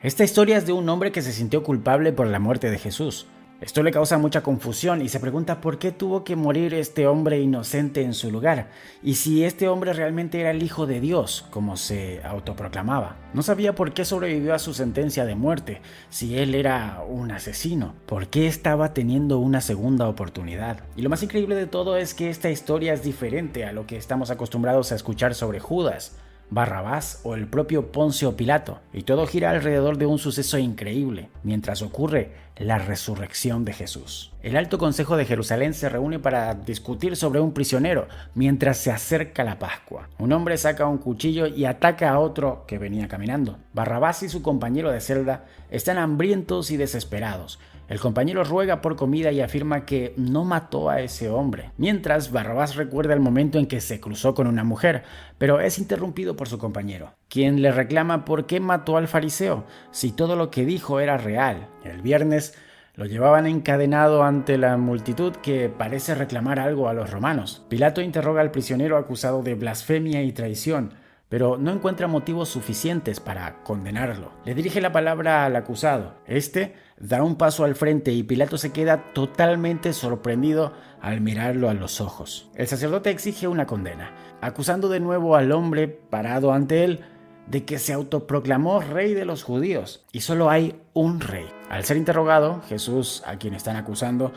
Esta historia es de un hombre que se sintió culpable por la muerte de Jesús. Esto le causa mucha confusión y se pregunta por qué tuvo que morir este hombre inocente en su lugar, y si este hombre realmente era el Hijo de Dios, como se autoproclamaba. No sabía por qué sobrevivió a su sentencia de muerte, si él era un asesino, por qué estaba teniendo una segunda oportunidad. Y lo más increíble de todo es que esta historia es diferente a lo que estamos acostumbrados a escuchar sobre Judas, Barrabás o el propio Poncio Pilato, y todo gira alrededor de un suceso increíble, mientras ocurre la resurrección de Jesús. El Alto Consejo de Jerusalén se reúne para discutir sobre un prisionero mientras se acerca la Pascua. Un hombre saca un cuchillo y ataca a otro que venía caminando. Barrabás y su compañero de celda están hambrientos y desesperados. El compañero ruega por comida y afirma que no mató a ese hombre, mientras Barrabás recuerda el momento en que se cruzó con una mujer, pero es interrumpido por su compañero, quien le reclama por qué mató al fariseo, si todo lo que dijo era real. El viernes lo llevaban encadenado ante la multitud que parece reclamar algo a los romanos. Pilato interroga al prisionero acusado de blasfemia y traición, pero no encuentra motivos suficientes para condenarlo. Le dirige la palabra al acusado. Este da un paso al frente y Pilato se queda totalmente sorprendido al mirarlo a los ojos. El sacerdote exige una condena, acusando de nuevo al hombre parado ante él de que se autoproclamó rey de los judíos, y solo hay un rey. Al ser interrogado, Jesús, a quien están acusando,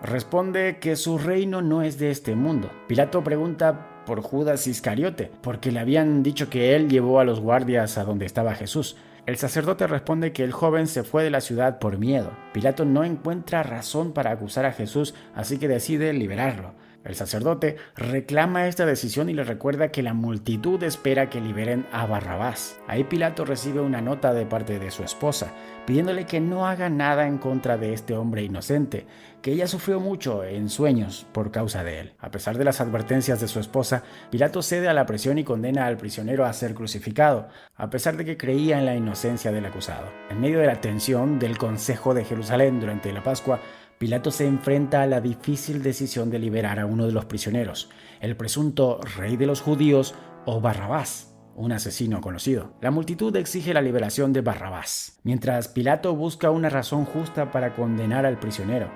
responde que su reino no es de este mundo. Pilato pregunta por Judas Iscariote, porque le habían dicho que él llevó a los guardias a donde estaba Jesús. El sacerdote responde que el joven se fue de la ciudad por miedo. Pilato no encuentra razón para acusar a Jesús, así que decide liberarlo. El sacerdote reclama esta decisión y le recuerda que la multitud espera que liberen a Barrabás. Ahí Pilato recibe una nota de parte de su esposa, pidiéndole que no haga nada en contra de este hombre inocente, que ella sufrió mucho en sueños por causa de él. A pesar de las advertencias de su esposa, Pilato cede a la presión y condena al prisionero a ser crucificado, a pesar de que creía en la inocencia del acusado. En medio de la tensión del Consejo de Jerusalén durante la Pascua, Pilato se enfrenta a la difícil decisión de liberar a uno de los prisioneros, el presunto rey de los judíos o Barrabás, un asesino conocido. La multitud exige la liberación de Barrabás, mientras Pilato busca una razón justa para condenar al prisionero.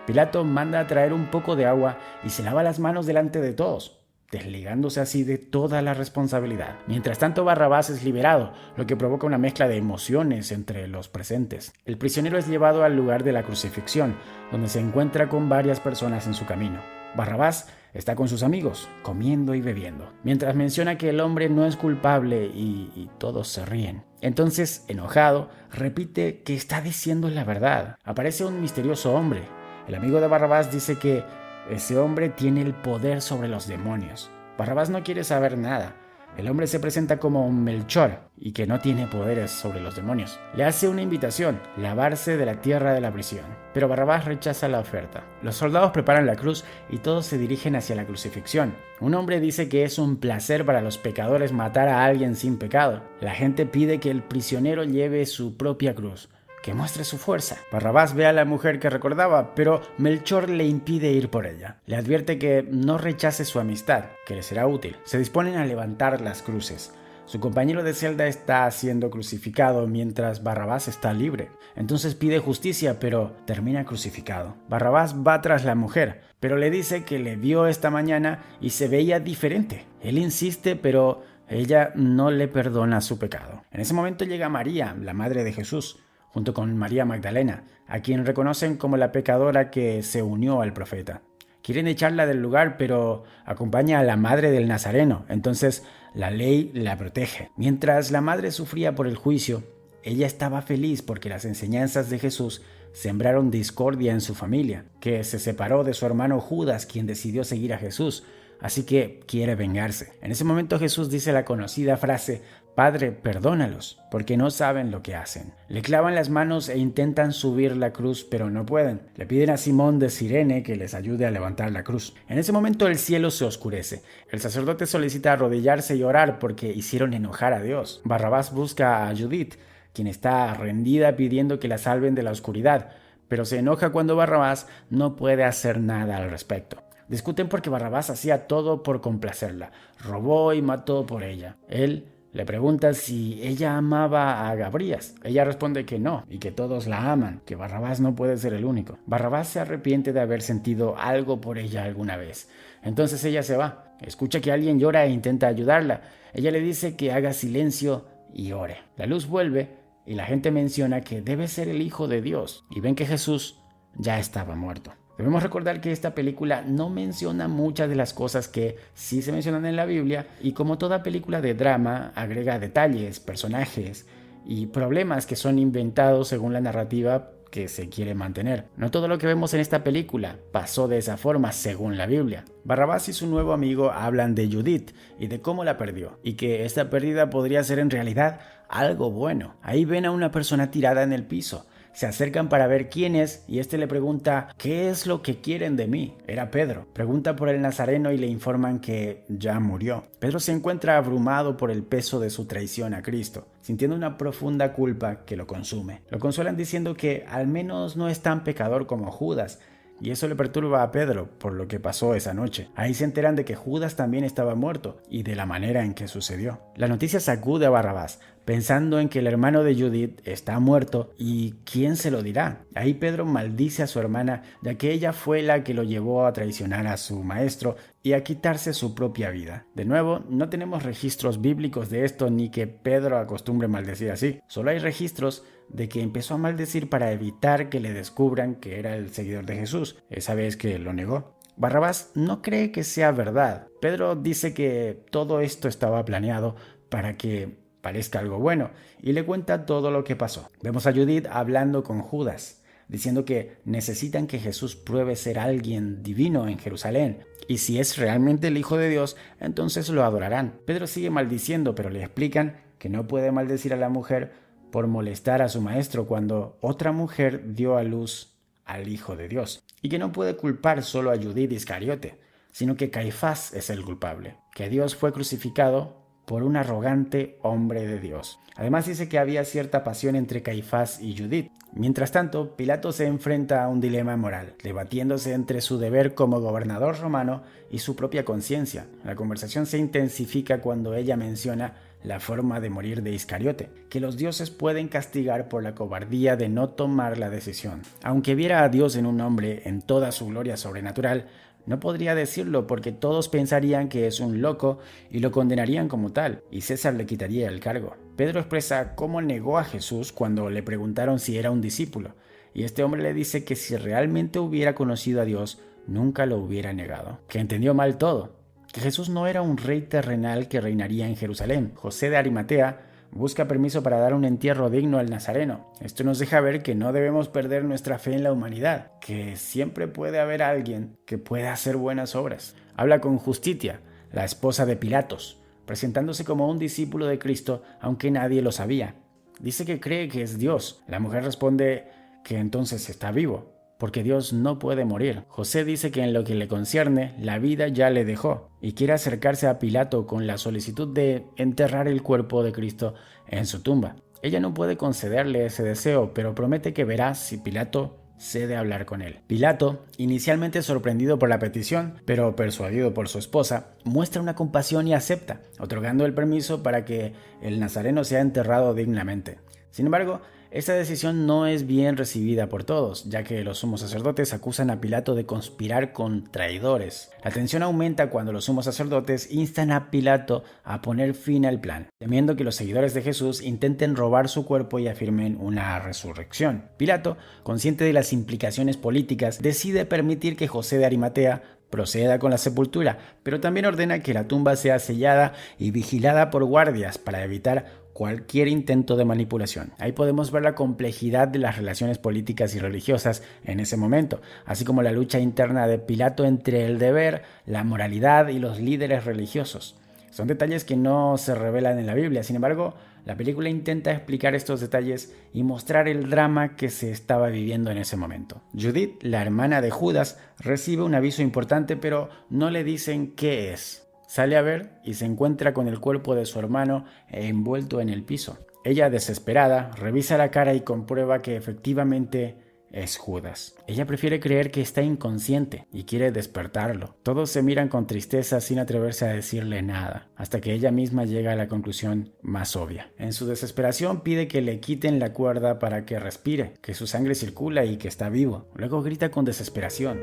Pilato manda a traer un poco de agua y se lava las manos delante de todos, desligándose así de toda la responsabilidad. Mientras tanto, Barrabás es liberado, lo que provoca una mezcla de emociones entre los presentes. El prisionero es llevado al lugar de la crucifixión, donde se encuentra con varias personas en su camino. Barrabás está con sus amigos, comiendo y bebiendo, mientras menciona que el hombre no es culpable y todos se ríen. Entonces, enojado, repite que está diciendo la verdad. Aparece un misterioso hombre. El amigo de Barrabás dice que ese hombre tiene el poder sobre los demonios. Barrabás no quiere saber nada. El hombre se presenta como un Melchor y que no tiene poderes sobre los demonios. Le hace una invitación, lavarse de la tierra de la prisión. Pero Barrabás rechaza la oferta. Los soldados preparan la cruz y todos se dirigen hacia la crucifixión. Un hombre dice que es un placer para los pecadores matar a alguien sin pecado. La gente pide que el prisionero lleve su propia cruz, que muestre su fuerza. Barrabás ve a la mujer que recordaba, pero Melchor le impide ir por ella. Le advierte que no rechace su amistad, que le será útil. Se disponen a levantar las cruces. Su compañero de celda está siendo crucificado mientras Barrabás está libre. Entonces pide justicia, pero termina crucificado. Barrabás va tras la mujer, pero le dice que le vio esta mañana y se veía diferente. Él insiste, pero ella no le perdona su pecado. En ese momento llega María, la madre de Jesús, junto con María Magdalena, a quien reconocen como la pecadora que se unió al profeta. Quieren echarla del lugar, pero acompaña a la madre del Nazareno, entonces la ley la protege. Mientras la madre sufría por el juicio, ella estaba feliz porque las enseñanzas de Jesús sembraron discordia en su familia, que se separó de su hermano Judas, quien decidió seguir a Jesús, así que quiere vengarse. En ese momento Jesús dice la conocida frase: Padre, perdónalos, porque no saben lo que hacen. Le clavan las manos e intentan subir la cruz, pero no pueden. Le piden a Simón de Cirene que les ayude a levantar la cruz. En ese momento el cielo se oscurece. El sacerdote solicita arrodillarse y orar porque hicieron enojar a Dios. Barrabás busca a Judith, quien está rendida pidiendo que la salven de la oscuridad, pero se enoja cuando Barrabás no puede hacer nada al respecto. Discuten porque Barrabás hacía todo por complacerla. Robó y mató por ella. Él Le pregunta si ella amaba a Gabrías. Ella responde que no y que todos la aman, que Barrabás no puede ser el único. Barrabás se arrepiente de haber sentido algo por ella alguna vez. Entonces ella se va, escucha que alguien llora e intenta ayudarla. Ella le dice que haga silencio y ore. La luz vuelve y la gente menciona que debe ser el Hijo de Dios y ven que Jesús ya estaba muerto. Debemos recordar que esta película no menciona muchas de las cosas que sí se mencionan en la Biblia y como toda película de drama agrega detalles, personajes y problemas que son inventados según la narrativa que se quiere mantener. No todo lo que vemos en esta película pasó de esa forma según la Biblia. Barrabás y su nuevo amigo hablan de Judith y de cómo la perdió y que esta pérdida podría ser en realidad algo bueno. Ahí ven a una persona tirada en el piso. Se acercan para ver quién es y este le pregunta ¿qué es lo que quieren de mí? Era Pedro. Pregunta por el Nazareno y le informan que ya murió. Pedro se encuentra abrumado por el peso de su traición a Cristo, sintiendo una profunda culpa que lo consume. Lo consuelan diciendo que al menos no es tan pecador como Judas, y eso le perturba a Pedro por lo que pasó esa noche. Ahí se enteran de que Judas también estaba muerto y de la manera en que sucedió. La noticia sacude a Barrabás, pensando en que el hermano de Judith está muerto y ¿quién se lo dirá? Ahí Pedro maldice a su hermana, ya que ella fue la que lo llevó a traicionar a su maestro y a quitarse su propia vida. De nuevo, no tenemos registros bíblicos de esto ni que Pedro acostumbre maldecir así. Solo hay registros de que empezó a maldecir para evitar que le descubran que era el seguidor de Jesús, esa vez que lo negó. Barrabás no cree que sea verdad. Pedro dice que todo esto estaba planeado para que parezca algo bueno y le cuenta todo lo que pasó. Vemos a Judith hablando con Judas, diciendo que necesitan que Jesús pruebe ser alguien divino en Jerusalén y si es realmente el Hijo de Dios, entonces lo adorarán. Pedro sigue maldiciendo, pero le explican que no puede maldecir a la mujer por molestar a su maestro cuando otra mujer dio a luz al Hijo de Dios y que no puede culpar solo a Judith Iscariote, sino que Caifás es el culpable, que Dios fue crucificado por un arrogante hombre de Dios. Además dice que había cierta pasión entre Caifás y Judith. Mientras tanto, Pilato se enfrenta a un dilema moral, debatiéndose entre su deber como gobernador romano y su propia conciencia. La conversación se intensifica cuando ella menciona la forma de morir de Iscariote, que los dioses pueden castigar por la cobardía de no tomar la decisión. Aunque viera a Dios en un hombre en toda su gloria sobrenatural, no podría decirlo porque todos pensarían que es un loco y lo condenarían como tal, y César le quitaría el cargo. Pedro expresa cómo negó a Jesús cuando le preguntaron si era un discípulo, y este hombre le dice que si realmente hubiera conocido a Dios, nunca lo hubiera negado, que entendió mal todo, que Jesús no era un rey terrenal que reinaría en Jerusalén. José de Arimatea busca permiso para dar un entierro digno al Nazareno. Esto nos deja ver que no debemos perder nuestra fe en la humanidad, que siempre puede haber alguien que pueda hacer buenas obras. Habla con Justitia, la esposa de Pilatos, presentándose como un discípulo de Cristo, aunque nadie lo sabía. Dice que cree que es Dios. La mujer responde que entonces está vivo, porque Dios no puede morir. José dice que en lo que le concierne, la vida ya le dejó, y quiere acercarse a Pilato con la solicitud de enterrar el cuerpo de Cristo en su tumba. Ella no puede concederle ese deseo, pero promete que verá si Pilato cede a hablar con él. Pilato, inicialmente sorprendido por la petición, pero persuadido por su esposa, muestra una compasión y acepta, otorgando el permiso para que el nazareno sea enterrado dignamente. Sin embargo, esta decisión no es bien recibida por todos, ya que los sumos sacerdotes acusan a Pilato de conspirar con traidores. La tensión aumenta cuando los sumos sacerdotes instan a Pilato a poner fin al plan, temiendo que los seguidores de Jesús intenten robar su cuerpo y afirmen una resurrección. Pilato, consciente de las implicaciones políticas, decide permitir que José de Arimatea proceda con la sepultura, pero también ordena que la tumba sea sellada y vigilada por guardias para evitar cualquier intento de manipulación. Ahí podemos ver la complejidad de las relaciones políticas y religiosas en ese momento, así como la lucha interna de Pilato entre el deber, la moralidad y los líderes religiosos. Son detalles que no se revelan en la Biblia, sin embargo, la película intenta explicar estos detalles y mostrar el drama que se estaba viviendo en ese momento. Judith, la hermana de Judas, recibe un aviso importante, pero no le dicen qué es. Sale a ver y se encuentra con el cuerpo de su hermano envuelto en el piso. Ella, desesperada, revisa la cara y comprueba que efectivamente es Judas. Ella prefiere creer que está inconsciente y quiere despertarlo. Todos se miran con tristeza sin atreverse a decirle nada, hasta que ella misma llega a la conclusión más obvia. En su desesperación pide que le quiten la cuerda para que respire, que su sangre circula y que está vivo. Luego grita con desesperación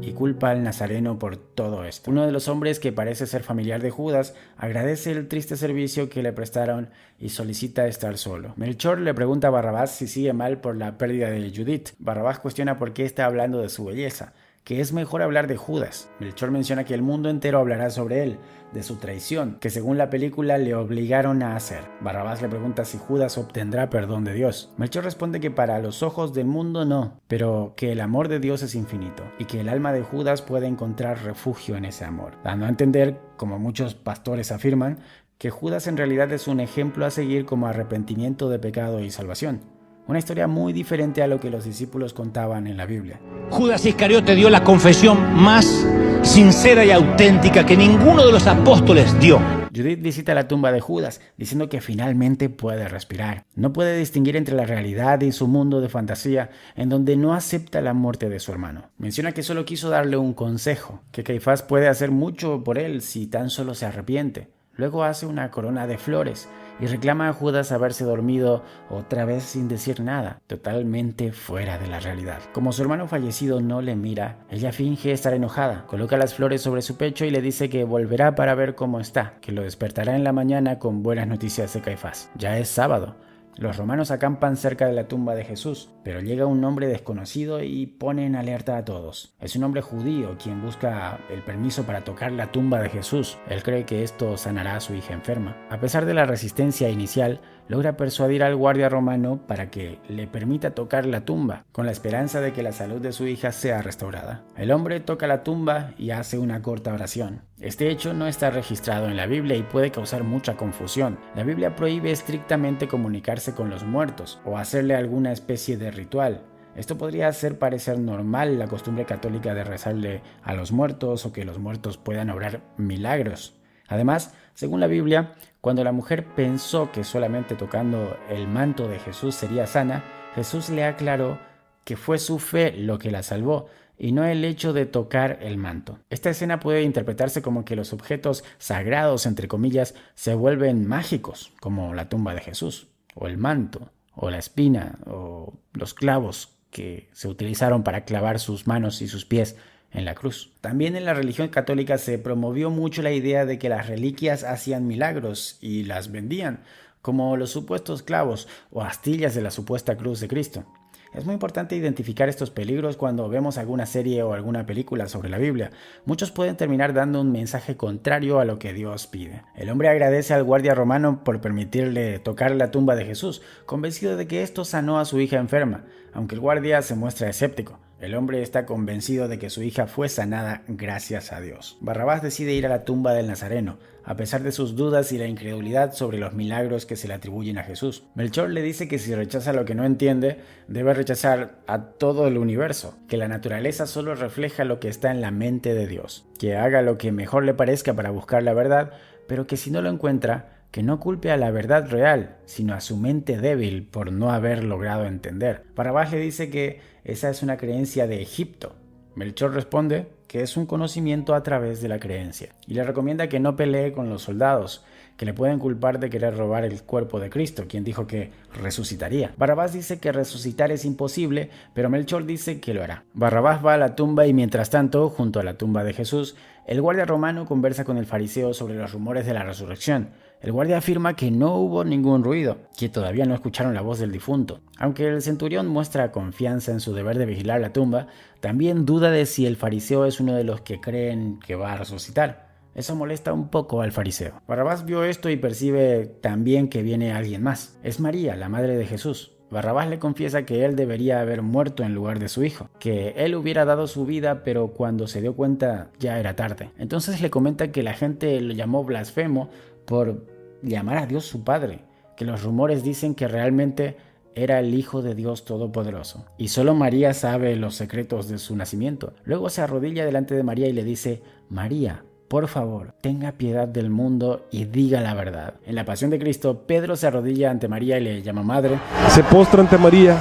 y culpa al nazareno por todo esto. Uno de los hombres, que parece ser familiar de Judas, agradece el triste servicio que le prestaron y solicita estar solo. Melchor le pregunta a Barrabás si sigue mal por la pérdida de Judith. Barrabás cuestiona por qué está hablando de su belleza, que es mejor hablar de Judas. Melchor menciona que el mundo entero hablará sobre él, de su traición, que según la película le obligaron a hacer. Barrabás le pregunta si Judas obtendrá perdón de Dios. Melchor responde que para los ojos del mundo no, pero que el amor de Dios es infinito y que el alma de Judas puede encontrar refugio en ese amor, dando a entender, como muchos pastores afirman, que Judas en realidad es un ejemplo a seguir como arrepentimiento de pecado y salvación. Una historia muy diferente a lo que los discípulos contaban en la Biblia. Judas Iscariote dio la confesión más sincera y auténtica que ninguno de los apóstoles dio. Judith visita la tumba de Judas, diciendo que finalmente puede respirar. No puede distinguir entre la realidad y su mundo de fantasía, en donde no acepta la muerte de su hermano. Menciona que solo quiso darle un consejo, que Caifás puede hacer mucho por él si tan solo se arrepiente. Luego hace una corona de flores y reclama a Judas haberse dormido otra vez sin decir nada, totalmente fuera de la realidad. Como su hermano fallecido no le mira, ella finge estar enojada, coloca las flores sobre su pecho y le dice que volverá para ver cómo está, que lo despertará en la mañana con buenas noticias de Caifás. Ya es sábado. Los romanos acampan cerca de la tumba de Jesús, pero llega un hombre desconocido y pone en alerta a todos. Es un hombre judío quien busca el permiso para tocar la tumba de Jesús. Él cree que esto sanará a su hija enferma. A pesar de la resistencia inicial, logra persuadir al guardia romano para que le permita tocar la tumba, con la esperanza de que la salud de su hija sea restaurada. El hombre toca la tumba y hace una corta oración. Este hecho no está registrado en la Biblia y puede causar mucha confusión. La Biblia prohíbe estrictamente comunicarse con los muertos o hacerle alguna especie de ritual. Esto podría hacer parecer normal la costumbre católica de rezarle a los muertos o que los muertos puedan obrar milagros. Además, según la Biblia, cuando la mujer pensó que solamente tocando el manto de Jesús sería sana, Jesús le aclaró que fue su fe lo que la salvó y no el hecho de tocar el manto. Esta escena puede interpretarse como que los objetos sagrados, entre comillas, se vuelven mágicos, como la tumba de Jesús, o el manto, o la espina, o los clavos que se utilizaron para clavar sus manos y sus pies en la cruz. También en la religión católica se promovió mucho la idea de que las reliquias hacían milagros y las vendían, como los supuestos clavos o astillas de la supuesta cruz de Cristo. Es muy importante identificar estos peligros cuando vemos alguna serie o alguna película sobre la Biblia. Muchos pueden terminar dando un mensaje contrario a lo que Dios pide. El hombre agradece al guardia romano por permitirle tocar la tumba de Jesús, convencido de que esto sanó a su hija enferma, aunque el guardia se muestra escéptico. El hombre está convencido de que su hija fue sanada gracias a Dios. Barrabás decide ir a la tumba del Nazareno, a pesar de sus dudas y la incredulidad sobre los milagros que se le atribuyen a Jesús. Melchor le dice que si rechaza lo que no entiende, debe rechazar a todo el universo, que la naturaleza solo refleja lo que está en la mente de Dios, que haga lo que mejor le parezca para buscar la verdad, pero que si no lo encuentra, que no culpe a la verdad real, sino a su mente débil por no haber logrado entender. Barrabás le dice que esa es una creencia de Egipto. Melchor responde que es un conocimiento a través de la creencia y le recomienda que no pelee con los soldados, que le pueden culpar de querer robar el cuerpo de Cristo, quien dijo que resucitaría. Barrabás dice que resucitar es imposible, pero Melchor dice que lo hará. Barrabás va a la tumba y mientras tanto, junto a la tumba de Jesús, el guardia romano conversa con el fariseo sobre los rumores de la resurrección. El guardia afirma que no hubo ningún ruido, que todavía no escucharon la voz del difunto. Aunque el centurión muestra confianza en su deber de vigilar la tumba, también duda de si el fariseo es uno de los que creen que va a resucitar. Eso molesta un poco al fariseo. Barrabás vio esto y percibe también que viene alguien más. Es María, la madre de Jesús. Barrabás le confiesa que él debería haber muerto en lugar de su hijo, que él hubiera dado su vida, pero cuando se dio cuenta ya era tarde. Entonces le comenta que la gente lo llamó blasfemo por llamar a Dios su padre, que los rumores dicen que realmente era el Hijo de Dios Todopoderoso, y solo María sabe los secretos de su nacimiento. Luego se arrodilla delante de María y le dice: María, por favor, tenga piedad del mundo y diga la verdad. En la Pasión de Cristo, Pedro se arrodilla ante María y le llama madre. Se postra ante María.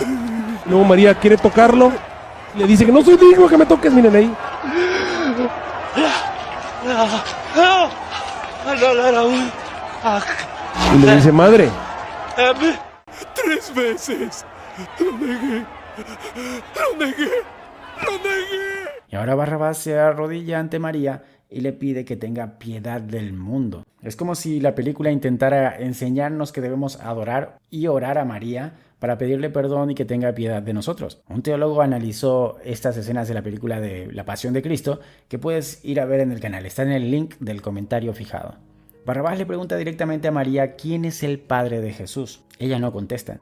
Luego María quiere tocarlo. Le dice que no soy digno que me toques, miren ahí. Y le dice, madre. 3 veces. Lo negué. Y ahora Barrabás se arrodilla ante María y le pide que tenga piedad del mundo. Es como si la película intentara enseñarnos que debemos adorar y orar a María para pedirle perdón y que tenga piedad de nosotros. Un teólogo analizó estas escenas de la película de La Pasión de Cristo, que puedes ir a ver en el canal. Está en el link del comentario fijado. Barrabás le pregunta directamente a María quién es el padre de Jesús. Ella no contesta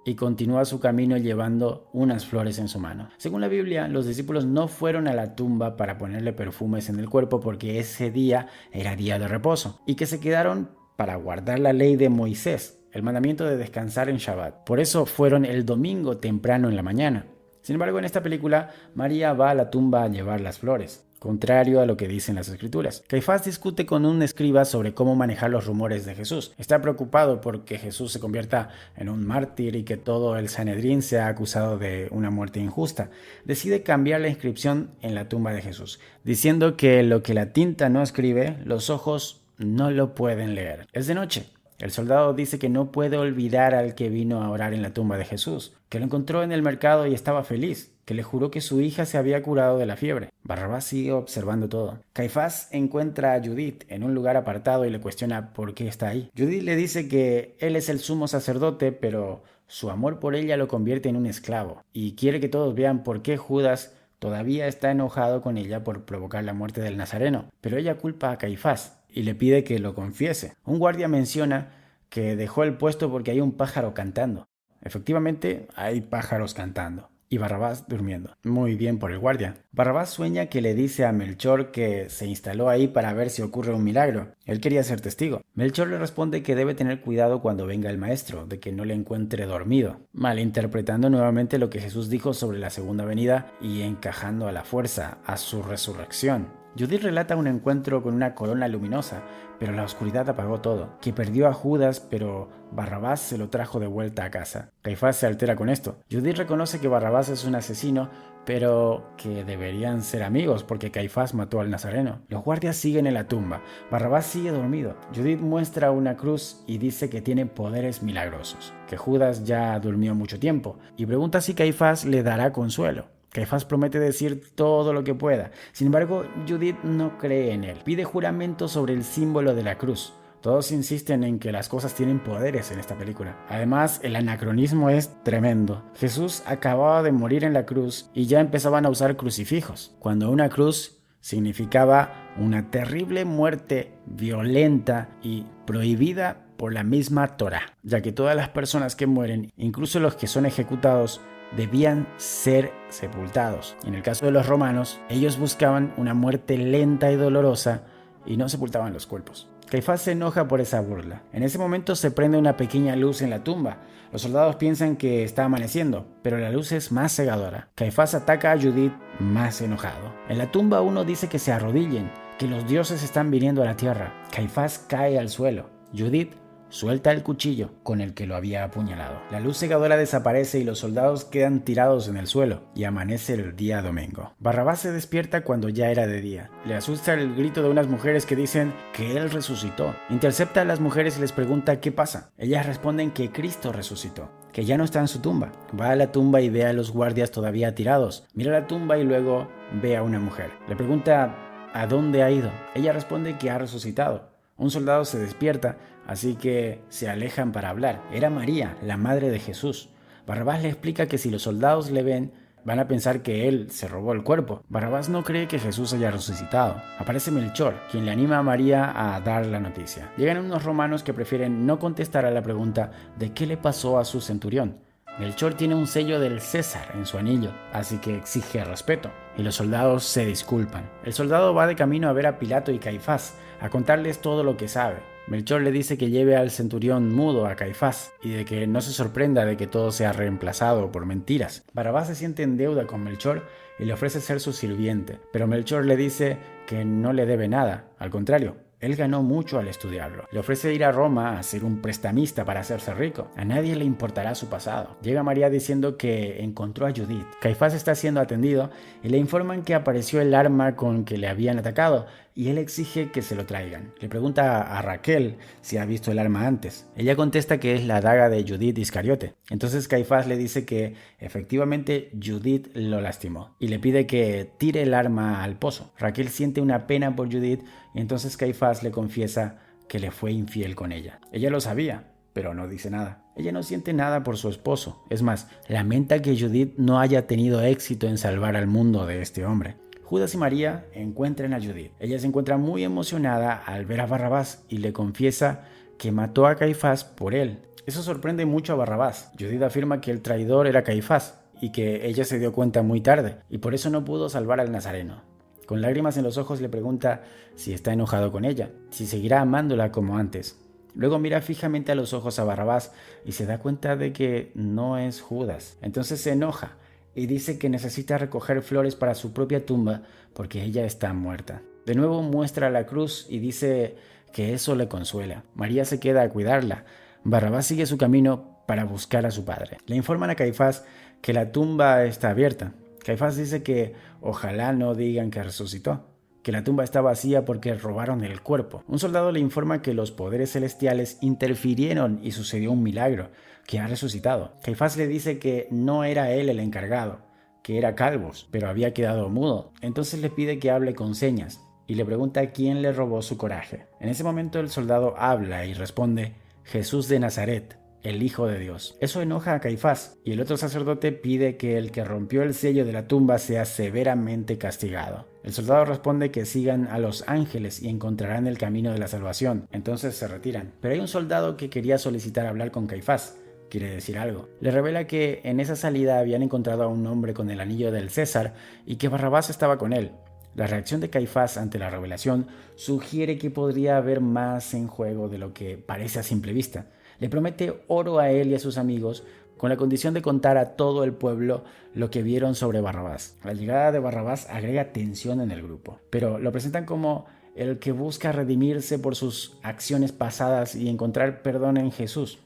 y continúa su camino llevando unas flores en su mano. Según la Biblia, los discípulos no fueron a la tumba para ponerle perfumes en el cuerpo porque ese día era día de reposo, y que se quedaron para guardar la ley de Moisés, el mandamiento de descansar en Shabbat. Por eso fueron el domingo temprano en la mañana. Sin embargo, en esta película, María va a la tumba a llevar las flores, contrario a lo que dicen las escrituras. Caifás discute con un escriba sobre cómo manejar los rumores de Jesús. Está preocupado porque Jesús se convierta en un mártir y que todo el Sanedrín sea acusado de una muerte injusta. Decide cambiar la inscripción en la tumba de Jesús, diciendo que lo que la tinta no escribe, los ojos no lo pueden leer. Es de noche. El soldado dice que no puede olvidar al que vino a orar en la tumba de Jesús, que lo encontró en el mercado y estaba feliz, que le juró que su hija se había curado de la fiebre. Barrabás sigue observando todo. Caifás encuentra a Judith en un lugar apartado y le cuestiona por qué está ahí. Judith le dice que él es el sumo sacerdote, pero su amor por ella lo convierte en un esclavo, y quiere que todos vean por qué Judas todavía está enojado con ella por provocar la muerte del Nazareno. Pero ella culpa a Caifás y le pide que lo confiese. Un guardia menciona que dejó el puesto porque hay un pájaro cantando. Efectivamente, hay pájaros cantando. Y Barrabás durmiendo. Muy bien por el guardia. Barrabás sueña que le dice a Melchor que se instaló ahí para ver si ocurre un milagro. Él quería ser testigo. Melchor le responde que debe tener cuidado cuando venga el maestro, de que no le encuentre dormido, malinterpretando nuevamente lo que Jesús dijo sobre la segunda venida y encajando a la fuerza a su resurrección. Judith relata un encuentro con una corona luminosa, pero la oscuridad apagó todo, que perdió a Judas, pero Barrabás se lo trajo de vuelta a casa. Caifás se altera con esto. Judith reconoce que Barrabás es un asesino, pero que deberían ser amigos porque Caifás mató al Nazareno. Los guardias siguen en la tumba. Barrabás sigue dormido. Judith muestra una cruz y dice que tiene poderes milagrosos, que Judas ya durmió mucho tiempo, y pregunta si Caifás le dará consuelo. Caifás promete decir todo lo que pueda. Sin embargo, Judith no cree en él. Pide juramento sobre el símbolo de la cruz. Todos insisten en que las cosas tienen poderes en esta película. Además, el anacronismo es tremendo. Jesús acababa de morir en la cruz y ya empezaban a usar crucifijos, cuando una cruz significaba una terrible muerte violenta y prohibida por la misma Torá, ya que todas las personas que mueren, incluso los que son ejecutados, debían ser sepultados. En el caso de los romanos, ellos buscaban una muerte lenta y dolorosa y no sepultaban los cuerpos. Caifás se enoja por esa burla. En ese momento se prende una pequeña luz en la tumba. Los soldados piensan que está amaneciendo, pero la luz es más cegadora. Caifás ataca a Judith más enojado. En la tumba uno dice que se arrodillen, que los dioses están viniendo a la tierra. Caifás cae al suelo. Judith suelta el cuchillo con el que lo había apuñalado. La luz cegadora desaparece y los soldados quedan tirados en el suelo, y amanece el día domingo. Barrabás se despierta cuando ya era de día. Le asusta el grito de unas mujeres que dicen que él resucitó. Intercepta a las mujeres y les pregunta qué pasa. Ellas responden que Cristo resucitó, que ya no está en su tumba. Va a la tumba y ve a los guardias todavía tirados. Mira la tumba y luego ve a una mujer. Le pregunta ¿a dónde ha ido? Ella responde que ha resucitado. Un soldado se despierta, así que se alejan para hablar. Era María, la madre de Jesús. Barrabás le explica que si los soldados le ven, van a pensar que él se robó el cuerpo. Barrabás no cree que Jesús haya resucitado. Aparece Melchor, quien le anima a María a dar la noticia. Llegan unos romanos que prefieren no contestar a la pregunta de qué le pasó a su centurión. Melchor tiene un sello del César en su anillo, así que exige respeto, y los soldados se disculpan. El soldado va de camino a ver a Pilato y Caifás, a contarles todo lo que sabe. Melchor le dice que lleve al centurión mudo a Caifás y de que no se sorprenda de que todo sea reemplazado por mentiras. Barrabás se siente en deuda con Melchor y le ofrece ser su sirviente. Pero Melchor le dice que no le debe nada, al contrario. Él ganó mucho al estudiarlo. Le ofrece ir a Roma a ser un prestamista para hacerse rico. A nadie le importará su pasado. Llega María diciendo que encontró a Judith. Caifás está siendo atendido y le informan que apareció el arma con que le habían atacado y él exige que se lo traigan. Le pregunta a Raquel si ha visto el arma antes. Ella contesta que es la daga de Judith Iscariote. Entonces Caifás le dice que efectivamente Judith lo lastimó y le pide que tire el arma al pozo. Raquel siente una pena por Judith y entonces Caifás le confiesa que le fue infiel con ella. Ella lo sabía, pero no dice nada. Ella no siente nada por su esposo. Es más, lamenta que Judith no haya tenido éxito en salvar al mundo de este hombre. Judas y María encuentran a Judith. Ella se encuentra muy emocionada al ver a Barrabás y le confiesa que mató a Caifás por él. Eso sorprende mucho a Barrabás. Judith afirma que el traidor era Caifás y que ella se dio cuenta muy tarde y por eso no pudo salvar al nazareno. Con lágrimas en los ojos le pregunta si está enojado con ella, si seguirá amándola como antes. Luego mira fijamente a los ojos a Barrabás y se da cuenta de que no es Judas. Entonces se enoja y dice que necesita recoger flores para su propia tumba porque ella está muerta. De nuevo muestra la cruz y dice que eso le consuela. María se queda a cuidarla. Barrabás sigue su camino para buscar a su padre. Le informan a Caifás que la tumba está abierta. Caifás dice que ojalá no digan que resucitó, que la tumba está vacía porque robaron el cuerpo. Un soldado le informa que los poderes celestiales interfirieron y sucedió un milagro, que ha resucitado. Caifás le dice que no era él el encargado, que era Calvos, pero había quedado mudo. Entonces le pide que hable con señas y le pregunta quién le robó su coraje. En ese momento el soldado habla y responde: Jesús de Nazaret, el Hijo de Dios. Eso enoja a Caifás y el otro sacerdote pide que el que rompió el sello de la tumba sea severamente castigado. El soldado responde que sigan a los ángeles y encontrarán el camino de la salvación. Entonces se retiran. Pero hay un soldado que quería solicitar hablar con Caifás. Quiere decir algo. Le revela que en esa salida habían encontrado a un hombre con el anillo del César y que Barrabás estaba con él. La reacción de Caifás ante la revelación sugiere que podría haber más en juego de lo que parece a simple vista. Le promete oro a él y a sus amigos con la condición de contar a todo el pueblo lo que vieron sobre Barrabás. La llegada de Barrabás agrega tensión en el grupo, pero lo presentan como el que busca redimirse por sus acciones pasadas y encontrar perdón en Jesús.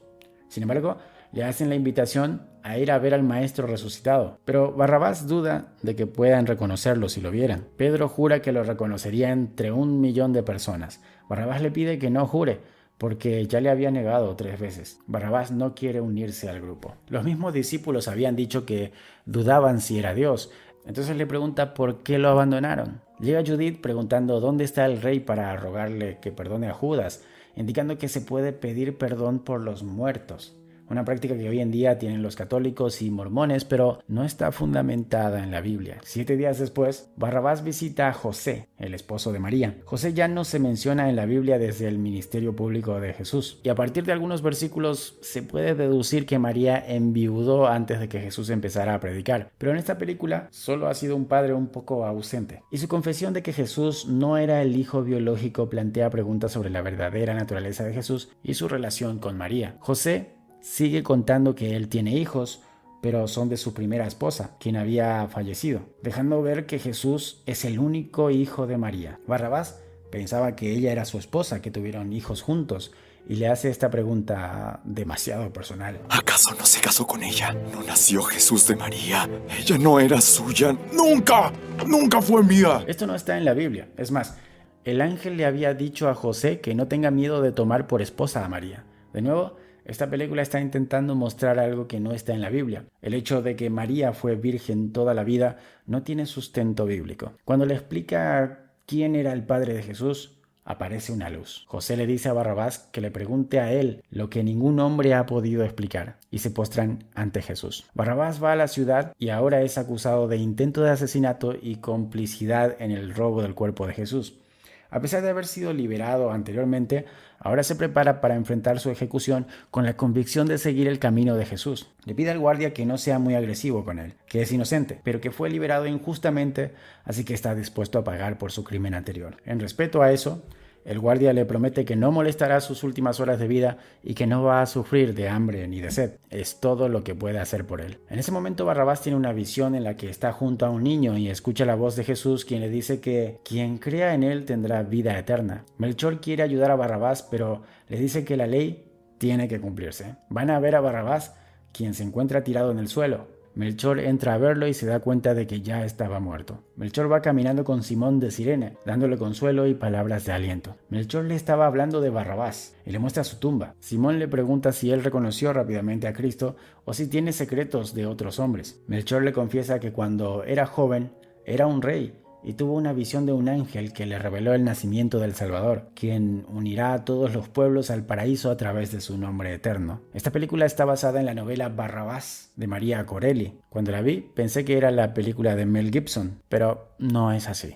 Sin embargo, le hacen la invitación a ir a ver al maestro resucitado, pero Barrabás duda de que puedan reconocerlo si lo vieran. Pedro jura que lo reconocería entre 1.000.000 de personas. Barrabás le pide que no jure, porque ya le había negado 3 veces. Barrabás no quiere unirse al grupo. Los mismos discípulos habían dicho que dudaban si era Dios. Entonces le pregunta por qué lo abandonaron. Llega Judith preguntando dónde está el rey para rogarle que perdone a Judas, indicando que se puede pedir perdón por los muertos. Una práctica que hoy en día tienen los católicos y mormones, pero no está fundamentada en la Biblia. 7 días después, Barrabás visita a José, el esposo de María. José ya no se menciona en la Biblia desde el ministerio público de Jesús. Y a partir de algunos versículos se puede deducir que María enviudó antes de que Jesús empezara a predicar. Pero en esta película solo ha sido un padre un poco ausente. Y su confesión de que Jesús no era el hijo biológico plantea preguntas sobre la verdadera naturaleza de Jesús y su relación con María. José sigue contando que él tiene hijos, pero son de su primera esposa, quien había fallecido, dejando ver que Jesús es el único hijo de María. Barrabás pensaba que ella era su esposa, que tuvieron hijos juntos, y le hace esta pregunta demasiado personal. ¿Acaso no se casó con ella? ¿No nació Jesús de María? Ella no era suya. ¡Nunca! ¡Nunca fue mía! Esto no está en la Biblia. Es más, el ángel le había dicho a José que no tenga miedo de tomar por esposa a María. De nuevo, esta película está intentando mostrar algo que no está en la Biblia. El hecho de que María fue virgen toda la vida no tiene sustento bíblico. Cuando le explica quién era el padre de Jesús, aparece una luz. José le dice a Barrabás que le pregunte a él lo que ningún hombre ha podido explicar, y se postran ante Jesús. Barrabás va a la ciudad y ahora es acusado de intento de asesinato y complicidad en el robo del cuerpo de Jesús. A pesar de haber sido liberado anteriormente, ahora se prepara para enfrentar su ejecución con la convicción de seguir el camino de Jesús. Le pide al guardia que no sea muy agresivo con él, que es inocente, pero que fue liberado injustamente, así que está dispuesto a pagar por su crimen anterior. En respeto a eso, El guardia le promete que no molestará sus últimas horas de vida y que no va a sufrir de hambre ni de sed. Es todo lo que puede hacer por él. En ese momento Barrabás tiene una visión en la que está junto a un niño y escucha la voz de Jesús, quien le dice que quien crea en él tendrá vida eterna. Melchor quiere ayudar a Barrabás, pero le dice que la ley tiene que cumplirse. Van a ver a Barrabás, quien se encuentra tirado en el suelo. Melchor entra a verlo y se da cuenta de que ya estaba muerto. Melchor va caminando con Simón de Cirene, dándole consuelo y palabras de aliento. Melchor le estaba hablando de Barrabás y le muestra su tumba. Simón le pregunta si él reconoció rápidamente a Cristo o si tiene secretos de otros hombres. Melchor le confiesa que cuando era joven era un rey y tuvo una visión de un ángel que le reveló el nacimiento del Salvador, quien unirá a todos los pueblos al paraíso a través de su nombre eterno. Esta película está basada en la novela Barrabás de Maria Corelli. Cuando la vi, pensé que era la película de Mel Gibson, pero no es así.